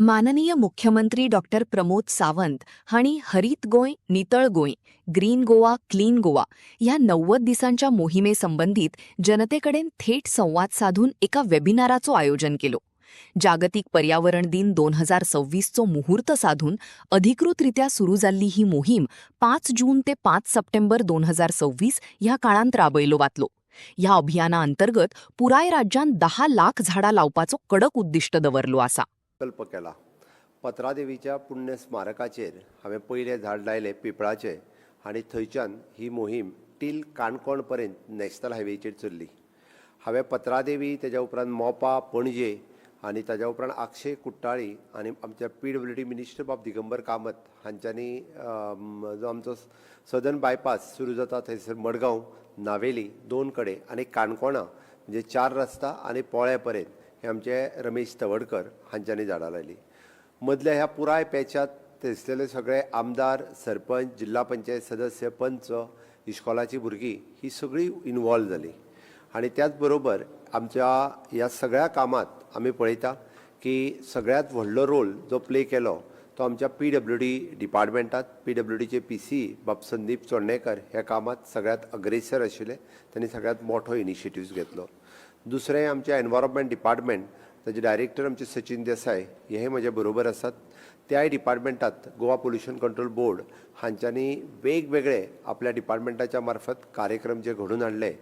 माननीय मुख्यमंत्री डॉक्टर प्रमोद सावंत हांणी हरित गोंय नितळ गोंय ग्रीन गोवा क्लीन गोवा ह्या 90 दिसांच्या मोहिमेसंबंधित जनतेकडेन थेट संवाद साधून एका वेबिनाराचो आयोजन केलो। जागतिक पर्यावरण दिन 2026 चो मुहूर्त साधून अधिकृतरित्या सुरू जाल्ली ही मोहीम 5 जून ते 5 सप्टेंबर 2026 ह्या काळांत राबयलो वातलो। ह्या अभियाना अंतर्गत पुराय राज्यात 10 लाख झाडां लावपाचो कडक उद्दिष्ट दवरलो आसा। संकल्प केला। पत्रादेवीच्या पुण्य स्मारकाचेर हांवें पयलें झाड लायलें पिंपळाचें आनी थंयच्यान ही मोहीम टील काणकोण पर्यंत नॅशनल हायवेचेर चल्ली। हांवें पत्रादेवी तेज्या उपरांत मोपा पणजे आनी ताज्या उपरांत आक्षे कुट्टाळी आनी आमच्या PWD मिनिस्टर बाब दिगंबर कामत हांच्यांनी जो आमचो सदर्न बायपास सुरू जाता थंयसर मडगांव नावेली 2 कडेन आनी काणकोणा म्हणजे 4 रस्ता आनी पोळ्या पर्यंत हे आमचे रमेश तवडकर हांच्यांनी झाडां लायली। मदल्या ह्या पुराय पॅचात थंयसरले सगळे आमदार सरपंच जिल्हा पंचायत सदस्य पंच इश्कॉलाची भुरगीं ही सगळीं इनवॉल्व जाली आनी त्याच बरोबर आमच्या ह्या सगळ्या कामात आमी पळयता की सगळ्यात व्हडलो रोल जो प्ले केलो तो आमच्या PWD डिपार्टमेंटात PWDचे PC बाब संदीप चोडणेकर ह्या कामात सगळ्यात अग्रेसर आशिल्ले। त्यांनी सगळ्यात मोठो इनिशिएटिव्ह घेतलो। दुसरें आमचे एनवायरमेंट डिपार्टमेंट ताजे डायरेक्टर आमचे सचिन देसाय हे म्हजे बरोबर आसात। त्याय डिपार्टमेंटात गोवा पोल्युशन कंट्रोल बोर्ड हांच्यांनी वेगवेगळे आपल्या डिपार्टमेंटाच्या मार्फत कार्यक्रम जे घडून हाडले।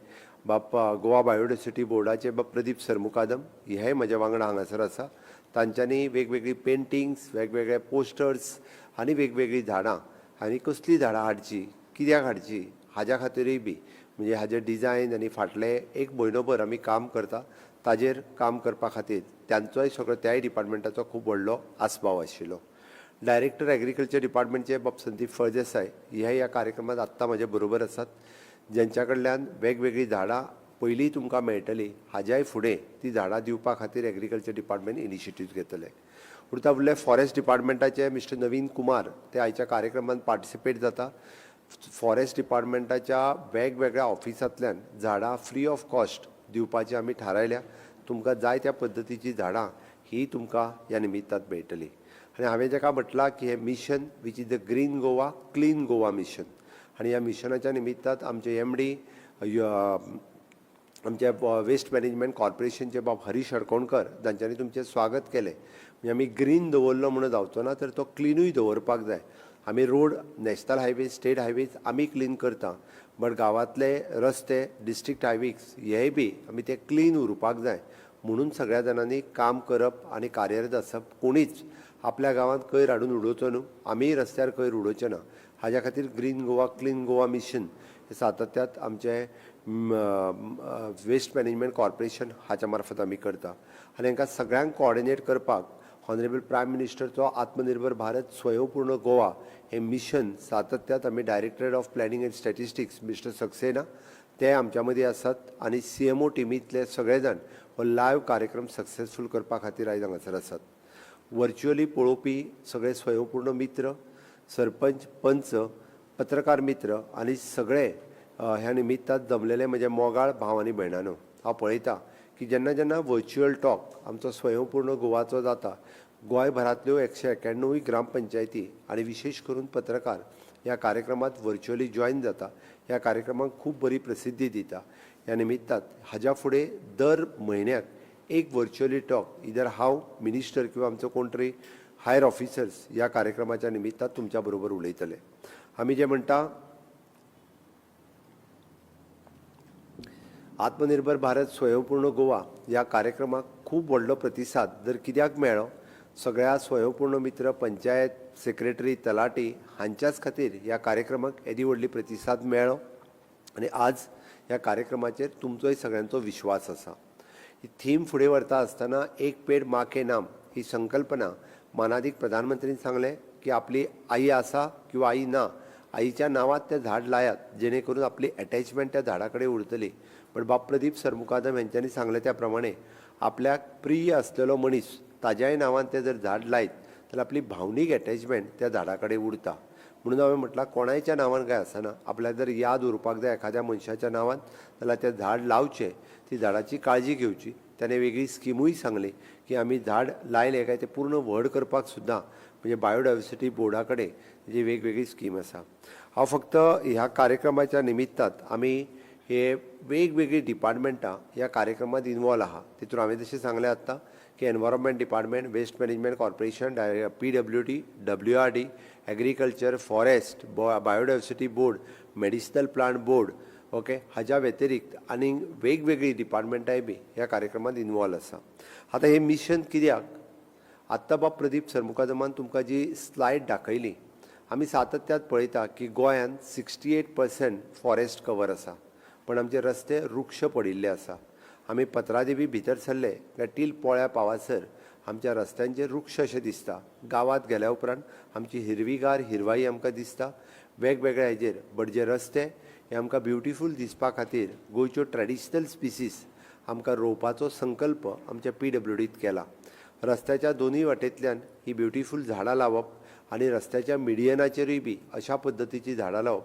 बाप गोवा बायोडायवर्सिटी बोर्डाचे बाब प्रदीप सरमुकादम हे म्हज्या वांगडा हांगासर आसा। तांच्यांनी वेगवेगळी पेंटिंग्स वेगवेगळे पोस्टर्स आनी वेगवेगळी झाडां आनी कसली झाडां हाडची कित्याक हाडची हाज्या खातीरूय बी म्हणजे हाजे डिजायन आनी फाटले एक म्हयनोभर आमी काम करता ताजेर काम करपा खातीर त्यांचोय सगळो त्याय डिपार्टमेंटाचो खूब व्हडलो आस्पाव आशिल्लो। डायरेक्टर एग्रीकल्चर डिपार्टमेंटचे बाब संदीप फळदेसाय हे ह्या कार्यक्रमात आत्तां म्हजे बरोबर आसात, जेंच्या कडल्यान वेगवेगळी झाडां पयलीं तुमकां मेळटली हाज्याय फुडें ती झाडां दिवपा खातीर एग्रीकल्चर डिपार्टमेंट इनिशिएटिव्ह घेतले। उरता उरले फॉरेस्ट डिपार्टमेंटाचे मिस्टर नवीन कुमार ते आयच्या कार्यक्रमांत पार्टिसिपेट जाता। फॉरेस्ट डिपार्टमेंटाच्या वेगवेगळ्या ऑफिसांतल्यान झाडां फ्री ऑफ कॉस्ट दिवपाचें आमी थारायल्या। तुमकां जाय त्या पद्दतीची झाडां ही तुमकां ह्या निमित्तान मेळटली आनी हांवें जेका म्हटलां की हे mission which is the green Goa clean Goa mission आनी ह्या मिशनाच्या निमित्तान आमचे MD आमचे वेस्ट मॅनेजमेंट कॉर्पोरेशनचे बाब हरीश हडकोणकर जांच्यांनी तुमचें स्वागत केलें। म्हणजे आमी ग्रीन दवरलो म्हणून जावचो ना तर तो क्लिनूय दवरपाक जाय। आमी road national highway state highways आमी क्लीन करता बट गांवांतले रस्ते डिस्ट्रिक्ट हायवेज हेय बी आमी ते क्लीन उरपाक जाय म्हणून सगळ्या जाणांनी काम करप आनी कार्यरत आसप। कोणीच आपल्या गांवांत कोयर हाडून उडोवचो न्हू, आमी रस्त्यार कोयर उडोवचे ना। हाज्या खातीर green Goa clean Goa mission हे सातत्यात आमचे वेस्ट मॅनेजमेंट कॉर्पोरेशन हाच्या मार्फत आमी करता आनी हांकां सगळ्यांक कोऑर्डिनेट करपाक हॉनरेबल प्रायम मिनिस्टरचो आत्मनिर्भर भारत स्वयंपूर्ण गोवा हे मिशन सातत्यात आमी directorate of planning end statistics mister Saxena ते आमच्या मदीं आसात आनी CMO टिमींतले सगळे जाण हो लायव्ह कार्यक्रम सक्सेसफूल करपा खातीर आयज हांगासर आसात। वर्च्युअली पळोवपी सगळे स्वयंपूर्ण मित्र सरपंच पंच पत्रकार मित्र आनी सगळे ह्या निमित्तान जमलेले म्हजे मोगाळ भाव आनी भयणानो, हांव पळयता की जेन्ना जेन्ना वर्च्युअल टॉक आमचो स्वयंपूर्ण गोवाचो जाता गोंयभरांतल्यो 191 ग्रामपंचायती आनी विशेश करून पत्रकार ह्या कार्यक्रमात वर्च्युअली जॉयन जाता। ह्या कार्यक्रमाक खूब बरी प्रसिद्धी दिता। ह्या निमित्तान हाज्या फुडें दर म्हयन्याक एक वर्च्युअली टॉक इधर हांव मिनिस्टर किंवा आमचो कोण तरी हायर ऑफिसर्स ह्या कार्यक्रमाच्या निमित्तान तुमच्या बरोबर उलयतले। आमी जे म्हणटा आत्मनिर्भर भारत स्वयंपूर्ण गोवा ह्या कार्यक्रमाक खूब व्हडलो प्रतिसाद जर कित्याक मेळ्ळो सगळ्या स्वयंपूर्ण मित्र पंचायत सेक्रेटरी तलाटी हांच्याच खातीर ह्या कार्यक्रमाक येदी व्हडली प्रतिसाद मेळ्ळो आनी आज ह्या कार्यक्रमाचेर तुमचोय सगळ्यांचो विश्वास आसा। ही थीम फुडें व्हरता आसतना एक पेड माँ के नाम ही संकल्पना मानादीक प्रधानमंत्रीन सांगलें की आपली आई आसा किंवा आई ना आईच्या नांवांत तें झाड लायात जेणे करून आपली एटॅचमेंट त्या झाडा कडेन उरतली। पण बाब प्रदीप सरमुकादम हांच्यांनी सांगलें त्या प्रमाणे आपल्याक प्रिय आसलेलो मनीस ताज्याय नांवान तें जर झाड लायत जाल्यार आपली भावनीक एटॅचमेंट त्या झाडा कडेन उरता। म्हणून हांवें म्हटलां कोणायच्या नांवान काय आसना, आपल्याक जर याद उरपाक जाय एखाद्या मनशाच्या नांवान जाल्यार तें झाड लावचें, ती झाडाची काळजी घेवची त्याने वेगळी स्किमूय सांगली की आमी झाड लायले काय ते पूर्ण व्हड करपाक सुद्दां म्हणजे बायोडायवर्सिटी बोर्डा कडेन जी वेगवेगळी स्कीम आसा. हांव फक्त ह्या कार्यक्रमाच्या निमित्तात आमी हे वेगवेगळी डिपार्टमेंटां ह्या कार्यक्रमात इन्वॉल्व आहा. तितून हांवें जशें सांगलें आत्तां की environment department, waste management corporation, PWD, WRD, agriculture, forest, biodiversity board, medicinal plant board, okay, हाच्या व्यतिरिक्त आनी वेगवेगळी डिपार्टमेंटाय बी ह्या कार्यक्रमात इन्वॉल्व आसा. आतां हे मिशन कित्याक? आत्तां बाब प्रदीप सरमुखादमान तुमकां जी स्लायड दाखयली, आमी सातत्यात पळयता की गोंयांत 68% फॉरेस्ट कवर आसा, पण आमचे रस्ते वृक्ष पडिल्ले आसा. आमी पत्रादेवी भितर सरले काय टील पोळ्या पावासर आमच्या रस्त्यांचेर वृक्ष अशें दिसता. गांवांत गेल्या उपरांत आमची हिरवीगार हिरवाई आमकां दिसता वेगवेगळ्या हेजेर. बट जे रस्ते हे आमकां ब्युटिफूल दिसपा खातीर गोंयच्यो ट्रॅडिशनल स्पिसीस आमकां रोवपाचो संकल्प आमच्या PWDत केला. रस्त्याच्या दोनूय वाटेंतल्यान ही ब्युटिफूल झाडां लावप आनी रस्त्याच्या मिडियनाचेरूय बी अशा पद्दतीची झाडां लावप.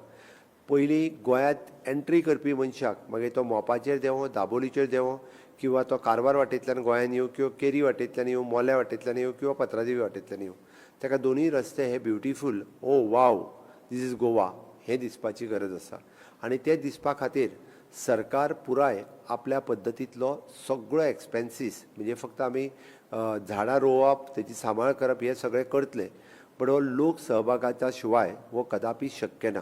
पयलीं गोंयांत एंट्री करपी मनशाक मागीर तो मोपाचेर देवो, दाबोलीचेर देवो, किंवा तो कारवार वाटेंतल्यान गोंयांत येवं, किंवा केरी वाटेंतल्यान येवं, मोल्या वाटेंतल्यान येवं, किंवा पत्रादेवी वाटेंतल्यान येवं, ताका दोनूय रस्ते हे beautiful, oh wow, this is Goa, हें दिसपाची गरज आसा. आनी ते दिसपा खातीर सरकार पुराय आपल्या पद्दतींतलो सगळो एक्सपेन्सीस, म्हणजे फक्त आमी झाडां रोवप, तेची सांबाळ करप हें सगळें करतले, पण हो लोक सहभागाच्या शिवाय हो कदापि शक्य ना.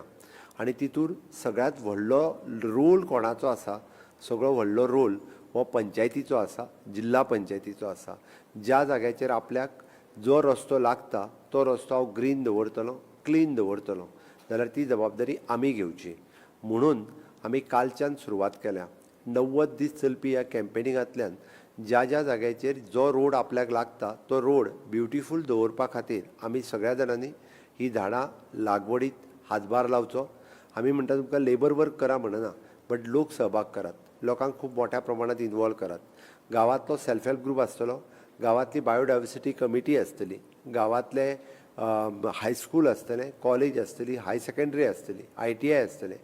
आनी तितूर सगळ्यांत व्हडलो रोल कोणाचो आसा? सगळो व्हडलो रोल हो पंचायतीचो आसा, जिल्हा पंचायतीचो आसा. ज्या जाग्याचेर आपल्याक जो रस्तो लागता तो रस्तो हांव ग्रीन दवरतलो, क्लीन दवरतलो, जाल्यार ती जबाबदारी आमी घेवची. म्हणून आमी कालच्यान सुरवात केल्या. 90 दीस चलपी ह्या कॅम्पेनिंगांतल्यान ज्या ज्या जाग्याचेर जो रोड आपल्याक लागता तो रोड ब्युटिफूल दवरपा खातीर आमी सगळ्या जाणांनी ही झाडां लागवडीत हातभार लावचो. आमी म्हणटा तुमकां लेबर वर्क करा म्हणना, बट लोक सहभाग करात, लोकांक खूब मोठ्या प्रमाणात इन्वॉल्व करात. गांवांतलो सेल्फ हेल्प ग्रूप आसतलो, गांवांतली बायोडायवर्सिटी कमिटी आसतली, गांवांतले हायस्कूल आसतलें, कॉलेज आसतली, हाय सेकंडरी आसतली, ITI आसतलें.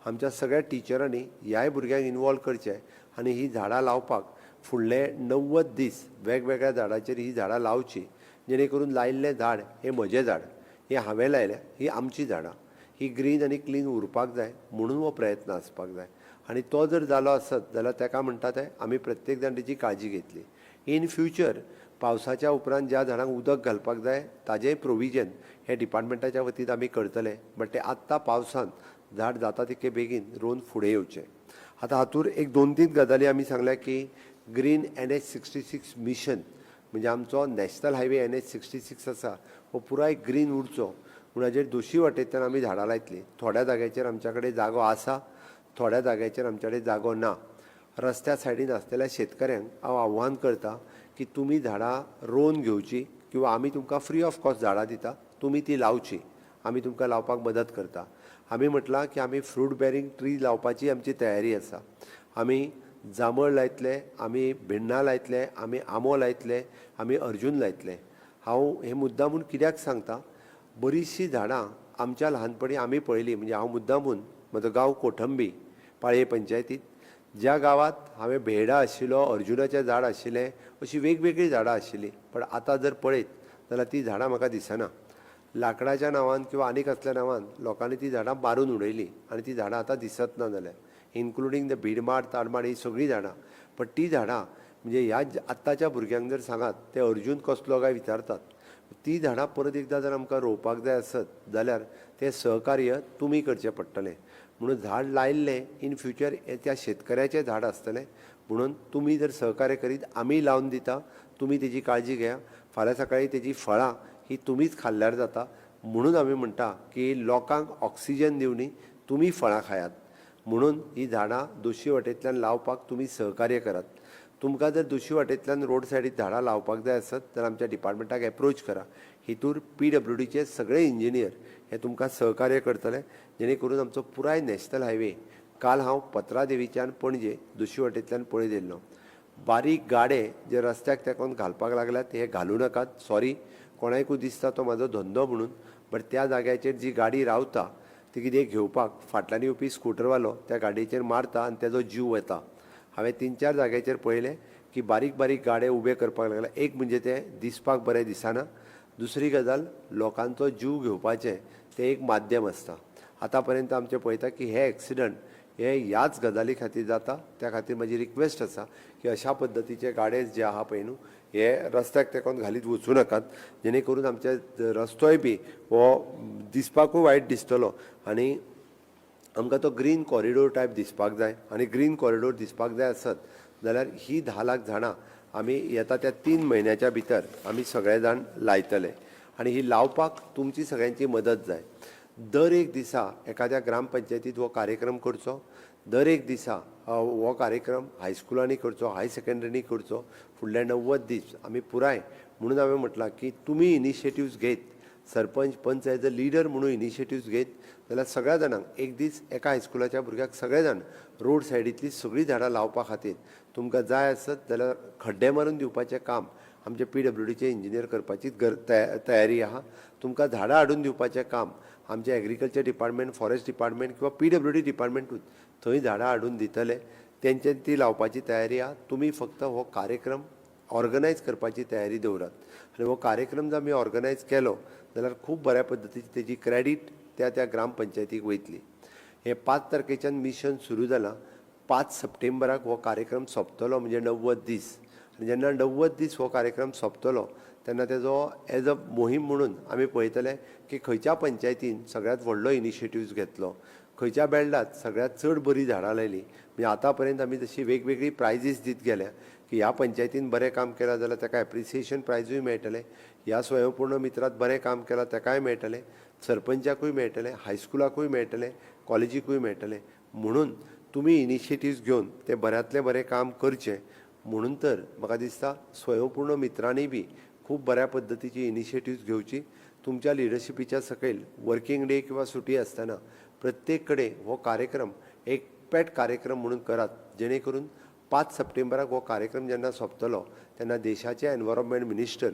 आमच्या सगळ्या टिचरांनी ह्याय भुरग्यांक इन्वॉल्व करचें आनी ही झाडां लावपाक फुडले 90 दीस वेगवेगळ्या झाडांचेर ही झाडां लावची, जेणे करून लायिल्लें झाड हें म्हजें झाड, हें हांवें लायलें, ही आमची झाडां, ही ग्रीन आनी क्लीन उरपाक जाय म्हणून हो प्रयत्न आसपाक जाय. आनी तो जर जालो आसत जाल्यार ताका म्हणटा ते आमी प्रत्येक जाण तेची काळजी घेतली. इन फ्युचर पावसाच्या उपरांत ज्या झाडांक उदक घालपाक जाय ताजेंय प्रोविजन हे डिपार्टमेंटाच्या वतीन आमी करतले, बट ते आत्तां पावसांत झाड जाता तितके बेगीन रोवन फुडें येवचें. आतां हातूंत एक 2-3 गजाली आमी सांगल्या की ग्रीन NH66 मिशन, म्हणजे आमचो नॅशनल हायवे NH66 आसा हो पुराय ग्रीन उरचो म्हूण हाजेर दोशी वाटेंतल्यान आमी झाडां लायतलीं. थोड्या जाग्याचेर आमच्या कडेन जागो आसा, थोड्या जाग्याचेर आमच्या कडेन जागो ना. रस्त्या सायडीन आसलेल्या शेतकऱ्यांक हांव आव्हान करतां की तुमी झाडां रोवन घेवची, किंवा आमी तुमकां फ्री ऑफ कॉस्ट झाडां दिता, तुमी ती लावची, आमी तुमकां लावपाक मदत करता. आमी म्हटलां की आमी फ्रूट बेरींग ट्री लावपाची आमची तयारी आसा. आमी जांबळ लायतले, आमी भिण्णां लायतले, आमी आंबो लायतले, आमी अर्जून लायतले. हांव हे मुद्दामून कित्याक सांगता? बरीचशीं झाडां आमच्या ल्हानपणी आमी पळयलीं, म्हणजे हांव मुद्दामून, म्हजो गांव कोठंबी पाळये पंचायतींत, ज्या गांवांत हांवें भेंडा आशिल्लो, अर्जुनाचें झाड आशिल्लें, अशीं वेगवेगळीं झाडां आशिल्लीं, पण आतां जर पळयत जाल्यार तीं झाडां म्हाका दिसना. लाकडाच्या नांवान किंवा आनी कसल्या नांवान लोकांनी तीं झाडां मारून उडयलीं आनी तीं झाडां आतां दिसत ना जाल्यार, इन्क्लुडींग द भिडमाड, ताडमाड, ही सगळीं झाडां. पण तीं झाडां म्हणजे ह्या आत्ताच्या भुरग्यांक जर सांगात ते अर्जून कसलो काय विचारतात. ती झाडां परत एकदां जर आमकां रोवपाक जाय आसत जाल्यार तें सहकार्य तुमी करचें पडटलें. म्हणून झाड लायिल्लें इन फ्युचर त्या शेतकऱ्याचें झाड आसतलें, म्हणून तुमी जर सहकार्य करीत, आमी लावन दिता, तुमी तेजी काळजी घेया. फाल्यां सकाळीं तेजी फळां ही तुमीच खाल्ल्यार जाता. म्हणून आमी म्हणटा की लोकांक ऑक्सिजन दिवनी, तुमी फळां खायात. म्हणून ही झाडां दोशी वाटेंतल्यान लावपाक तुमी सहकार्य करात. तुमकां जर दुसरी वाटेंतल्यान रोड सायडीक झाडां लावपाक जाय आसत जाल्यार आमच्या डिपार्टमेंटाक एप्रोच करा. हितूर PWDचे सगळे इंजिनियर हे तुमकां सहकार्य करतले, जेणे करून आमचो पुराय नॅशनल हायवे, काल हांव पत्रादेवीच्यान पणजे दुसरी वाटेंतल्यान पळयत येयल्लो, बारीक गाडे जे रस्त्याक तेकोन घालपाक लागल्यात हे घालूं नाकात. सॉरी, कोणायकूय दिसता तो म्हाजो धंदो म्हणून, बट त्या जाग्याचेर जी गाडी रावता ती कितें घेवपाक फाटल्यान येवपी स्कूटरवालो त्या गाडयेचेर मारता आनी तेजो जीव वता. हांवें 3-4 जाग्याचेर पळयलें की बारीक बारीक गाडे उबे करपाक लागला. एक म्हणजे ते दिसपाक बरें दिसना. दुसरी गजाल लोकांचो जीव घेवपाचें तें एक माध्यम आसता. आतां पर्यंत आमचें पळयता की हे एक्सिडंट हे ह्याच गजाली खातीर जाता. त्या खातीर म्हजी रिक्वेस्ट आसा की अशा पद्दतीचे गाडे जे आहा पळय न्हू हे रस्त्याक तेकोन घालीत वचूं नाकात, जेणे करून आमचे रस्तोय बी हो दिसपाकूय वायट दिसतलो आनी आमकां तो ग्रीन कॉरिडोर टायप दिसपाक जाय. आनी ग्रीन कॉरिडोर दिसपाक जाय आसत जाल्यार ही 10 लाख झाडां आमी येता त्या 3 म्हयन्याच्या भितर आमी सगळे जाण लायतले. आनी ही लावपाक तुमची सगळ्यांची मदत जाय. दर एक दिसा एखाद्या ग्रामपंचायतीत हो कार्यक्रम करचो. दर एक दिसा हो कार्यक्रम हायस्कुलांनी करचो, हाय सेकंडरीनी करचो. फुडले 90 दीस आमी पुराय म्हणून हांवें म्हटलां की तुमी इनिशिएटिव्स घेत, सरपंच पंच एज अ लिडर म्हणून इनिशिएटिव्स घेत जाल्यार सगळ्या जाणांक एक दीस एका हायस्कुलाच्या भुरग्याक सगळे जाण रोड सायडींतली सगळीं झाडां लावपा खातीर तुमकां जाय आसत जाल्यार खड्डे मारून दिवपाचें काम आमचे PWDचे इंजिनियर करपाची तयारी आहा. तुमकां झाडां हाडून दिवपाचें काम आमचे एग्रीकल्चर डिपार्टमेंट, फॉरेस्ट डिपार्टमेंट किंवा PWD डिपार्टमेंटूच थंय झाडां हाडून दितले. तेंच्यांनी ती लावपाची तयारी आहा. तुमी फक्त हो कार्यक्रम ऑर्गनायज करपाची तयारी दवरात. आनी हो कार्यक्रम जर आमी ऑर्गनायज केलो जाल्यार खूब बऱ्या पद्दतीची तेजी क्रेडीट त्या ग्रामपंचायतीक वयतली. हे 5 तारखेच्यान मिशन सुरू जालां. 5 सप्टेंबराक हो कार्यक्रम सोंपतलो म्हणजे 90 दीस. आनी जेन्ना 90 दीस हो कार्यक्रम सोंपतलो तेन्ना तेजो एज अ मोहीम म्हणून आमी पळयतले की खंयच्या पंचायतीन सगळ्यांत व्हडलो इनिशिएटिव्स घेतलो, खंयच्या बेल्डात सगळ्यांत चड बरी झाडां लायली. म्हणजे आतां पर्यंत आमी जशी वेगवेगळी प्रायजीस दीत गेल्या की ह्या पंचायतीन बरें काम केलां जाल्यार ताका एप्रिसिएशन प्रायजूय मेळटलें, ह्या स्वयंपूर्ण मित्रात बरें काम केलां ताकाय मेळटलें, सरपंचाकूय मेळटलें, हायस्कुलाकूय मेळटलें, कॉलेजीकूय मेळटलें. म्हणून तुमी इनिशिएटिव्स घेवन तें बऱ्यांतलें बरें काम करचें. म्हणून तर म्हाका दिसता स्वयंपूर्ण मित्रांनी बी खूब बऱ्या पद्दतीची इनिशिएटिव्स घेवची. तुमच्या लिडरशिपीच्या सकयल वर्किंग डे किंवा सुटी आसतना प्रत्येक कडेन हो कार्यक्रम एक पेट कार्यक्रम म्हणून करात, जेणे करून 5 सप्टेंबराक हो कार्यक्रम जेन्ना सोंपतलो तेन्ना देशाचे एनवायरमेंट मिनिस्टर